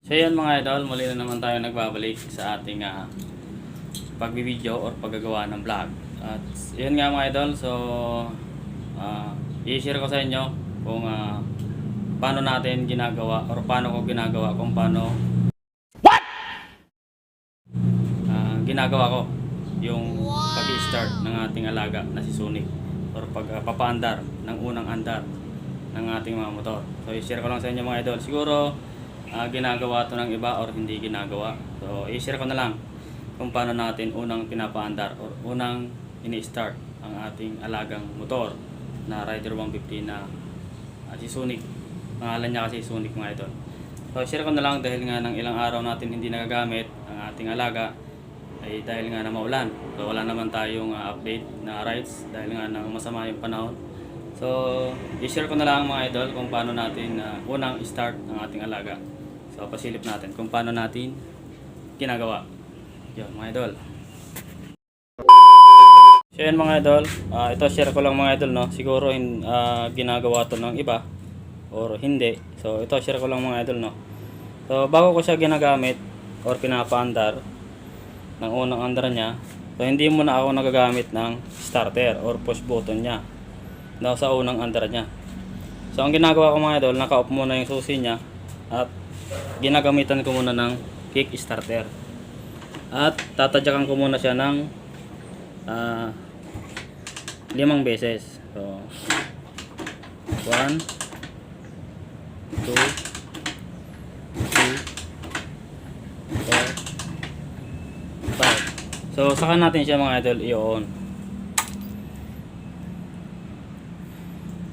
So yan mga idol, muli na naman tayo nagbabalik sa ating pagbibideo or paggagawa ng vlog. At yun nga mga idol, so i-share ko sa inyo kung paano natin ginagawa or paano ko ginagawa kung paano ginagawa ko yung pag-i-start ng ating alaga na si Sonic or pagpapaandar ng unang andar ng ating mga motor. So i-share ko lang sa inyo mga idol. Siguro ginagawa to ng iba or hindi ginagawa. So i-share ko na lang kung paano natin unang pinapaandar or unang ini-start ang ating alagang motor na Rider 150 na si Sonic. Pangalan niya kasi Sonic mga idol. So share ko na lang dahil nga ng ilang araw natin hindi nagagamit ang ating alaga ay dahil nga na maulan. So wala naman tayong update na rides dahil nga na masama yung panahon. So i-share ko na lang mga idol kung paano natin unang start ang ating alaga. So pasilip natin kung paano natin ginagawa. Yun mga idol. So yan mga idol, ito share ko lang mga idol, no. Siguro ginagawa to ng iba or hindi. So ito share ko lang mga idol, no. So bago ko siya ginagamit or pinapaandar ng unang andar niya, so hindi muna ako nagagamit ng starter or push button niya sa unang andar niya. So ang ginagawa ko mga idol, naka-off muna yung susi niya at ginagamitan ko muna ng kick starter. At tatadyakan ko muna siya ng 5 beses. So 1 2 3 4 5. So saka natin siya mga idol i-on.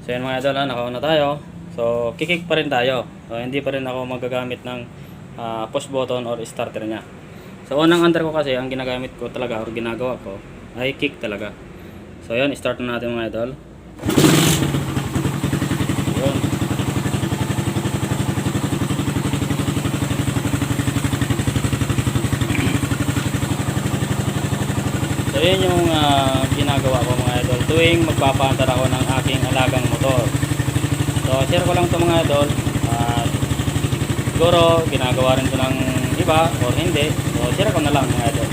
So yan mga idol, naka-on na tayo. So kikik pa rin tayo. So hindi pa rin ako magagamit ng push button or starter niya. So unang andar ko kasi ang ginagamit ko talaga or ginagawa ko ay kick talaga. So yan, start na natin mga idol. Yun. So yun yung ginagawa ko mga idol tuwing magpapaandar ako ng aking alagang motor. So share ko lang ito mga idol. Siguro ginagawa rin ito ng iba or hindi. So share ko na lang mga idol.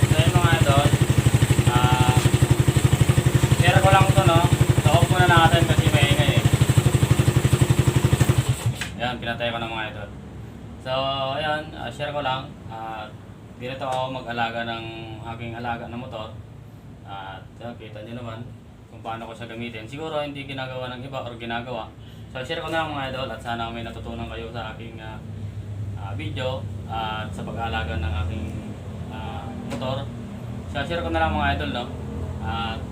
So yun mga idol, share ko lang ito, no. So off muna natin kasi maingay eh. Ayan, pinatay ko ng mga idol. So ayan, share ko lang. Dito ako mag-alaga ng aking alaga na motor. At kita nyo naman kung paano ko siya gamitin. Siguro hindi ginagawa ng iba or ginagawa. So share ko na lang mga idol at sana may natutunan kayo sa aking video at sa pag-aalaga ng aking motor. So share ko na lang mga idol, no. At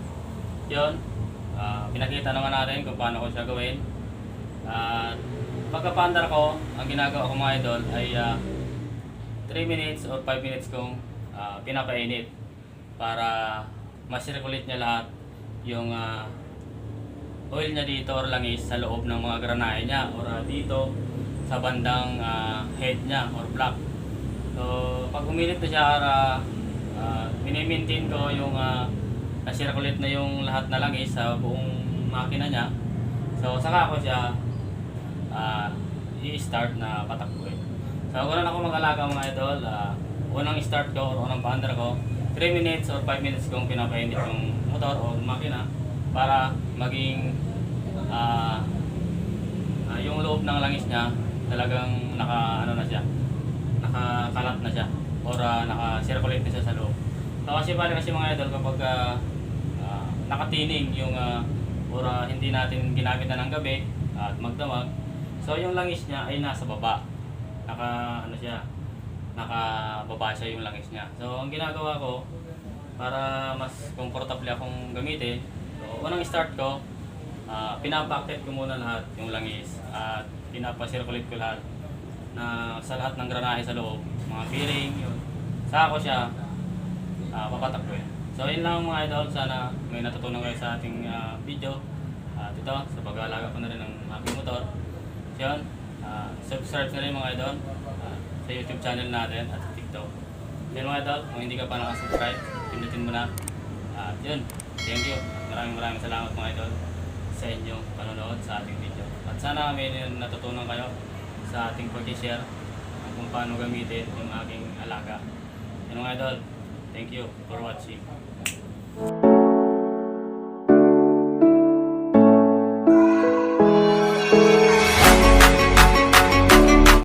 yun, pinakita naman natin kung paano ko siya gawin. At pagkapandar ko, ang ginagawa ko mga idol ay 3 minutes or 5 minutes kong pinapainit para ma-circulate niya lahat yung oil niya dito or langis sa loob ng mga granahe niya or dito sa bandang head niya or block. So pag uminit na siya, mini-maintain ko yung na-circulate na yung lahat na langis sa buong makina niya. So saka ko siya i-start na patakbuhin. So kung ako mag-alaga mga idol, unang start ko or unang paandar ko, 3 minutes or 5 minutes kong pinapainit yung motor o makina para maging yung loob ng langis niya talagang nakakalat na siya or naka-circulate na siya sa loob. So kasi mga idol, kapag nakatining yung or hindi natin ginamit na ng gabi at magdamag, so yung langis niya ay nasa baba. Nakababa siya yung langis niya. So ang ginagawa ko para mas comfortable akong gamitin, so unang start ko, pinapakit ko muna lahat yung langis at pinapa-circulate ko lahat sa lahat ng granahe sa loob, mga bearing, yun. Saka ko siya papatakbuhin. So yun lang mga idol, sana may natutunan kayo sa ating video. At ito, sa pag-aalaga ko na rin ng aking motor. So yun, subscribe na rin mga idol sa YouTube channel natin at dito. Yan mga idol, kung hindi ka pa nakasubscribe, pindutin mo na. At yun, thank you. Maraming salamat mga idol sa inyong panonood sa ating video. At sana may natutunan kayo sa ating pag-share kung paano gamitin yung aking alaga. Yan mga idol, thank you for watching.